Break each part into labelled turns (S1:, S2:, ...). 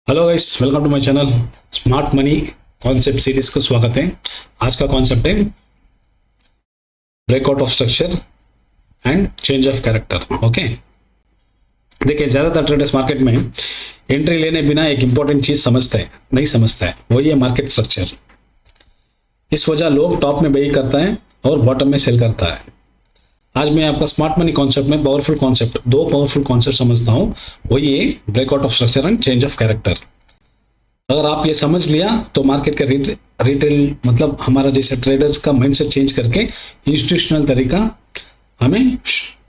S1: Hello guys, welcome to my channel smart money concept series को स्वागत है। आज का कॉन्सेप्ट है breakout of structure and change of character. Okay, देखिए ज़्यादातर ट्रेडर्स मार्केट में एंट्री लेने बिना एक इंपॉर्टेंट चीज़ नहीं समझता है, वही है मार्केट स्ट्रक्चर। इस वजह लोग टॉप में बाई करता है और बॉटम में सेल करता है। आज मैं आपका स्मार्ट मनी कॉन्सेप्ट में दो पावरफुल कॉन्सेप्ट समझता हूँ, वही है breakout of structure and change of character. अगर आप ये समझ लिया तो मार्केट का रिटेल मतलब हमारा जैसे ट्रेडर्स का माइंडसेट चेंज करके इंस्टीट्यूशनल तरीका हमें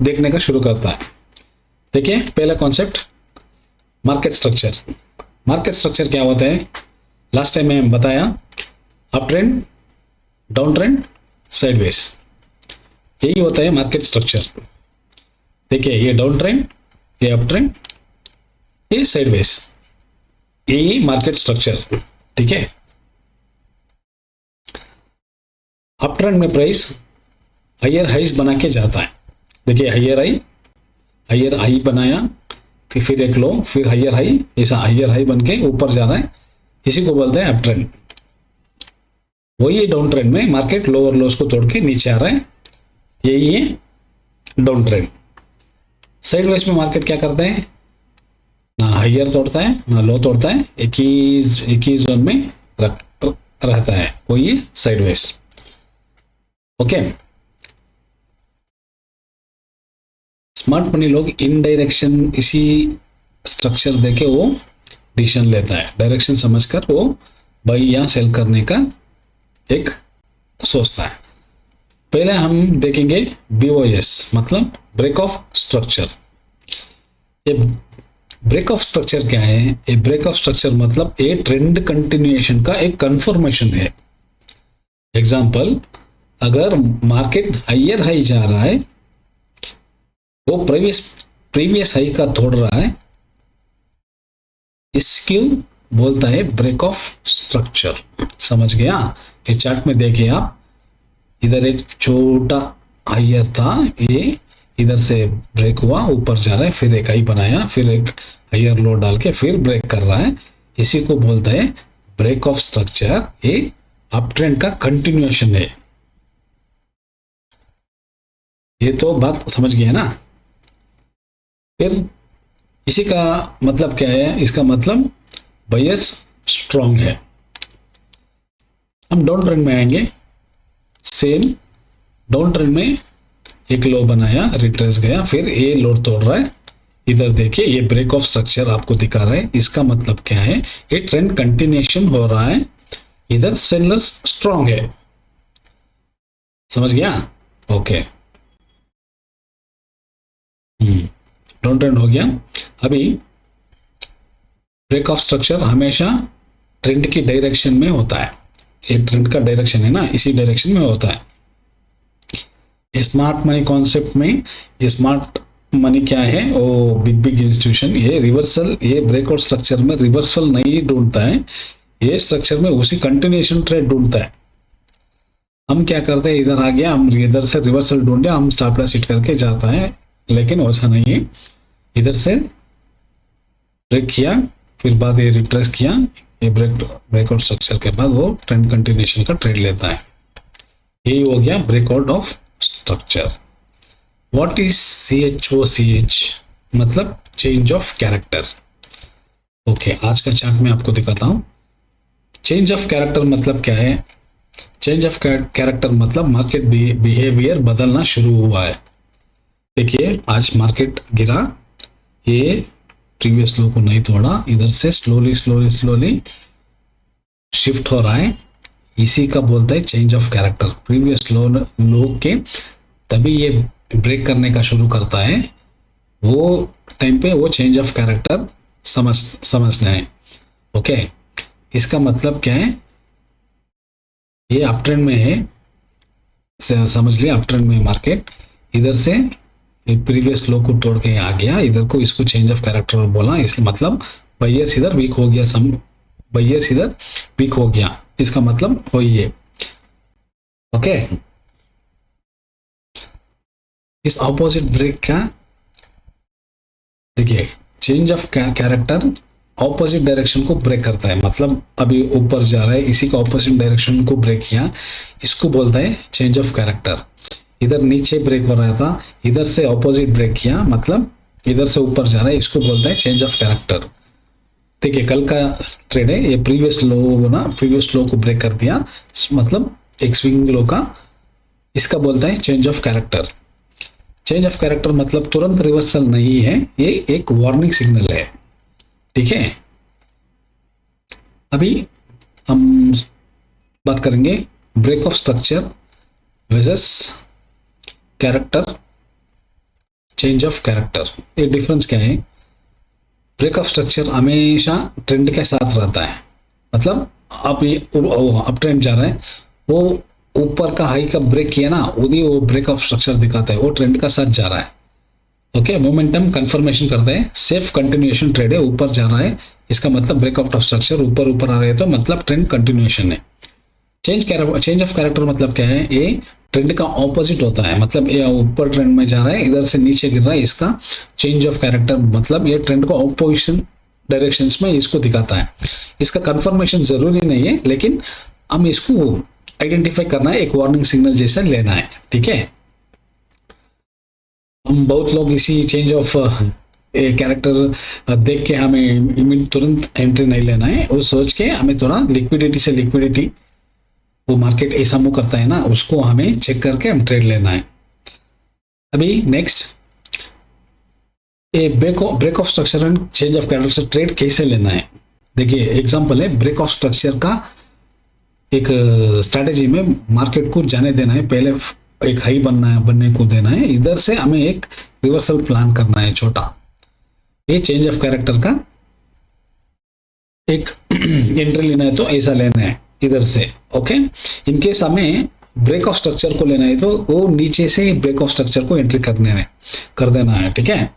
S1: देखने का शुरू करता है। देखिए पहला concept market structure. Market structure क्या होता है? लास्ट टाइम मैं बताया up trend, down trend, sideways, यही होता है मार्केट स्ट्रक्चर। देखिए ये डाउन ट्रेंड, ये अप ट्रेंड, ये साइडवेज, यही मार्केट स्ट्रक्चर। ठीक है, अप ट्रेंड में प्राइस हायर हाइस बना के जाता है। देखिए हायर हाई बनाया, तो फिर एक लो, फिर हायर हाई, ऐसा हायर हाई बन के ऊपर जा रहा है, इसी को बोलते हैं अप ट्रेंड। वही डाउन ट्रेंड में मार्केट लोअर लोस को तोड़ के नीचे आ रहा है, यही है डाउन ट्रेंड। साइडवेज में मार्केट क्या करता है? ना हायर तोड़ता है ना लो तोड़ता है, एक ही जोन में रहता है, वही है साइडवेज। ओके, स्मार्ट मनी लोग इन डायरेक्शन इसी स्ट्रक्चर देके वो डिसीजन लेता है, डायरेक्शन समझकर वो बाई या सेल करने का एक सोचता है। पहले हम देखेंगे BOS मतलब ब्रेक ऑफ स्ट्रक्चर। ये ब्रेक ऑफ स्ट्रक्चर क्या है? ये ब्रेक ऑफ स्ट्रक्चर मतलब ए ट्रेंड कंटिन्यूएशन का एक कंफर्मेशन है। एग्जांपल, अगर मार्केट हायर हाई जा रहा है, वो प्रीवियस हाई का तोड़ रहा है, इसको बोलता है ब्रेक ऑफ स्ट्रक्चर। समझ गया? ये चार्ट में देखिए आप, इधर एक छोटा हायर था, ये इधर से ब्रेक हुआ, ऊपर जा रहा है, फिर एक हाई बनाया, फिर एक हायर लो डाल के फिर ब्रेक कर रहा है, इसी को बोलता है ब्रेक ऑफ स्ट्रक्चर। ये अप ट्रेंड का कंटिन्यूएशन है। ये तो बात समझ गया ना? फिर इसी का मतलब क्या है? इसका मतलब बायर्स स्ट्रॉन्ग है। हम डाउन ट्रेंड में आएंगे, सेम डाउन ट्रेंड में एक लो बनाया, रिट्रेस गया, फिर ये लो तोड़ रहा है। इधर देखिए ये ब्रेक ऑफ स्ट्रक्चर आपको दिखा रहा है। इसका मतलब क्या है? ये ट्रेंड कंटिन्यूएशन हो रहा है, इधर सेलर्स स्ट्रॉन्ग है। समझ गया? ओके, डाउन ट्रेंड हो गया। अभी ब्रेक ऑफ स्ट्रक्चर हमेशा ट्रेंड की डायरेक्शन में होता है। ये ट्रेंड का डायरेक्शन है ना, इसी डायरेक्शन में होता है। स्मार्ट मनी कॉन्सेप्ट में स्मार्ट मनी क्या है? वो बिग इंस्टीट्यूशन ये रिवर्सल, ये ब्रेकआउट स्ट्रक्चर में रिवर्सल नहीं ढूंढता है, ये स्ट्रक्चर में उसी कंटिन्यूएशन ट्रेड ढूंढता है। हम क्या करते हैं, इधर आ गया, हम इधर से रिवर्सल ढूंढे, हम स्टॉप लॉस हिट करके जाता है, लेकिन वैसा नहीं है। इधर से ब्रेक किया, फिर बाद ये रिट्रेस किया, ये ब्रेकआउट स्ट्रक्चर के बाद वो ट्रेंड कंटिन्यूएशन का ट्रेड लेता है। यही हो गया breakout of structure. What is CHOCH मतलब चेंज ऑफ कैरेक्टर। ओके, आज का चार्ट में आपको दिखाता हूं। चेंज ऑफ कैरेक्टर मतलब क्या है? चेंज ऑफ कैरेक्टर मतलब मार्केट बिहेवियर बदलना शुरू हुआ है। देखिए आज मार्केट गिरा, ये प्रीवियस लो को नहीं तोड़ा, इधर से स्लोली शिफ्ट हो रहा है, इसी का बोलता है चेंज ऑफ कैरेक्टर। प्रीवियस लो के तभी ये ब्रेक करने का शुरू करता है, वो टाइम पे वो चेंज ऑफ कैरेक्टर समझना है। ओके, इसका मतलब क्या है? ये अप ट्रेंड में है, समझ लिया, अप ट्रेंड में मार्केट इधर से प्रीवियस लो को तोड़ के आ गया, इधर को, इसको चेंज ऑफ कैरेक्टर बोला। इसलिए मतलब बायर्स इधर वीक हो गया, बायर्स इधर वीक हो गया, इसका मतलब वही है। ओके, इस ऑपोजिट ब्रेक का देखिए change of character opposite direction को ब्रेक करता है, मतलब अभी ऊपर जा रहा है, इसी का ऑपोजिट डायरेक्शन को ब्रेक किया, इसको बोलता है चेंज ऑफ कैरेक्टर। इधर नीचे ब्रेक हो रहा था, इधर से ऑपोजिट ब्रेक किया, मतलब इधर से ऊपर जा रहा है, इसको बोलता है चेंज ऑफ कैरेक्टर। देखिए कल का ट्रेड है ये, प्रीवियस लो को ब्रेक कर दिया, मतलब एक स्विंग लो का, इसका बोलता है change of character. Change of character मतलब तुरंत रिवर्सल नहीं है, ये एक वार्निंग सिग्नल है, ठीक है। अभी हम बात करेंगे break of structure versus character, change of character, ये डिफरेंस क्या है। ब्रेक ऑफ स्ट्रक्चर हमेशा ट्रेंड के साथ रहता है, मतलब आप ये अप ट्रेंड जा रहा है, वो ऊपर का हाई का ब्रेक किया ना, वो ब्रेक ऑफ स्ट्रक्चर दिखाता है, वो ट्रेंड का साथ जा रहा है। ओके, मोमेंटम कंफर्मेशन करते हैं, सेफ कंटिन्यूएशन ट्रेड है, ऊपर जा रहा है, इसका मतलब ब्रेक ऑफ स्ट्रक्चर ऊपर आ रहा है, तो मतलब ट्रेंड कंटिन्यूएशन है। चेंज ऑफ कैरेक्टर मतलब क्या है, ये ट्रेंड का ऑपोजिट होता है, मतलब ये ऊपर ट्रेंड में जा रहा है, इधर से नीचे गिर रहा है, इसका चेंज ऑफ कैरेक्टर मतलब ये ट्रेंड को ऑपोजिशन डायरेक्शंस में इसको दिखाता है। इसका कंफर्मेशन जरूरी नहीं है, लेकिन हम इसको आइडेंटिफाई करना है, एक वार्निंग सिग्नल जैसा लेना है, ठीक है। हम बहुत लोग इसी चेंज ऑफ कैरेक्टर देख के हमें तुरंत एंट्री नहीं लेना है, वो सोच के हमें थोड़ा लिक्विडिटी से लिक्विडिटी, वो मार्केट ऐसा मूव करता है ना, उसको हमें चेक करके हम ट्रेड लेना है। अभी next break of structure and change of character से ट्रेड कैसे लेना है। देखिए एग्जांपल है, ब्रेक ऑफ स्ट्रक्चर का एक स्ट्रैटेजी में मार्केट को जाने देना है, पहले एक हाई बनने को देना है, इधर से हमें एक रिवर्सल प्लान करना है छोटा, ये चेंज ऑफ कैरेक्टर का एक एंट्री लेना है, तो ऐसा लेना है इधर से। ओके, इनकेस हमें ब्रेक ऑफ स्ट्रक्चर को लेना है, तो वो नीचे से ब्रेक ऑफ स्ट्रक्चर को एंट्री कर देना है, ठीक है।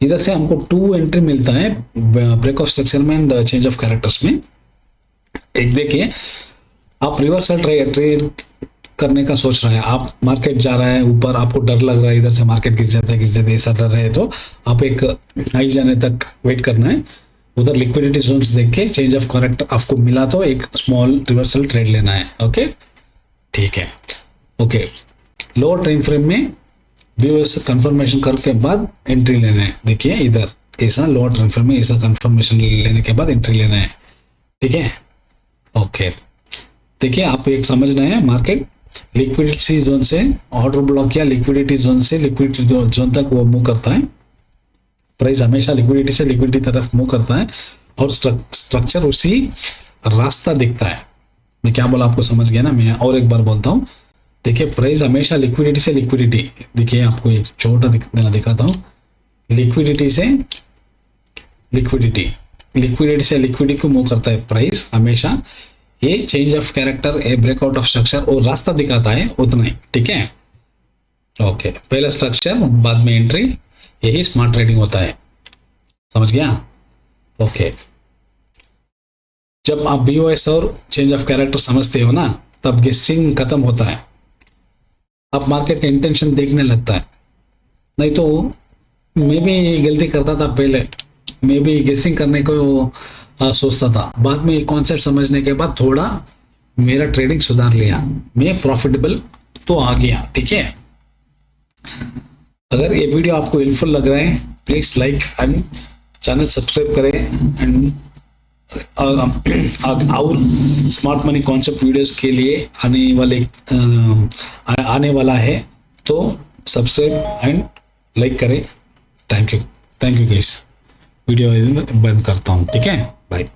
S1: इधर से हमको 2 एंट्री मिलता है ब्रेक ऑफ स्ट्रक्चर में एंड चेंज ऑफ कैरेक्टर्स में। एक देखिए, आप रिवर्सल ट्रेड करने का सोच रहे हैं, आप मार्केट जा रहा है ऊपर, आपको डर लग रहा है इधर से मार्केट गिर जाता है, ऐसा डर है, तो आप एक हाई जाने तक वेट करना है, उधर लिक्विडिटी जोन्स देख के चेंज ऑफ कैरेक्टर आपको मिला तो एक स्मॉल रिवर्सल ट्रेड लेना है। ओके, ठीक है। ओके, लोअर टाइम फ्रेम में व्यूअर्स कंफर्मेशन करके बाद एंट्री लेना है। देखिए इधर कैसा लोअर टाइम फ्रेम में ऐसा कंफर्मेशन लेने के बाद एंट्री लेना है, ठीक है। ओके, देखिए आप एक समझना है, मार्केट लिक्विडिटी जोन से ऑर्डर ब्लॉक या लिक्विडिटी जोन से लिक्विडिटी जोन तक वो मूव करता है, प्राइस हमेशा लिक्विडिटी से लिक्विडिटी तरफ मूव करता है, और स्ट्रक्चर उसी रास्ता दिखता है। मैं क्या बोला आपको समझ गया ना, मैं और एक बार बोलता हूँ। देखिए प्राइस हमेशा लिक्विडिटी से लिक्विडिटी, देखिए आपको एक छोटा दिखाता हूँ, लिक्विडिटी से लिक्विडिटी को मूव करता है प्राइस हमेशा। ये change of character, A breakout of structure और रास्ता दिखाता है उतना ही, ठीक है। ओके, पहला स्ट्रक्चर बाद में एंट्री, यही स्मार्ट ट्रेडिंग होता है, समझ गया। ओके, जब आप बीओएस और चेंज ऑफ कैरेक्टर समझते हो ना, तब गेसिंग खत्म होता है, आप मार्केट का इंटेंशन देखने लगता है। नहीं तो मैं भी गलती करता था पहले, मैं भी गेसिंग करने को सोचता था, बाद में ये कॉन्सेप्ट समझने के बाद थोड़ा मेरा ट्रेडिंग सुधार लिया, मैं प्रॉफिटेबल तो आ गया, ठीक है। अगर ये वीडियो आपको हेल्पफुल लग रहा है, please like and channel subscribe करें, एंड और स्मार्ट मनी कॉन्सेप्ट वीडियोस के लिए आने वाला है, तो सब्सक्राइब एंड लाइक करें। Thank you guys. वीडियो बंद करता हूँ, ठीक है, बाय।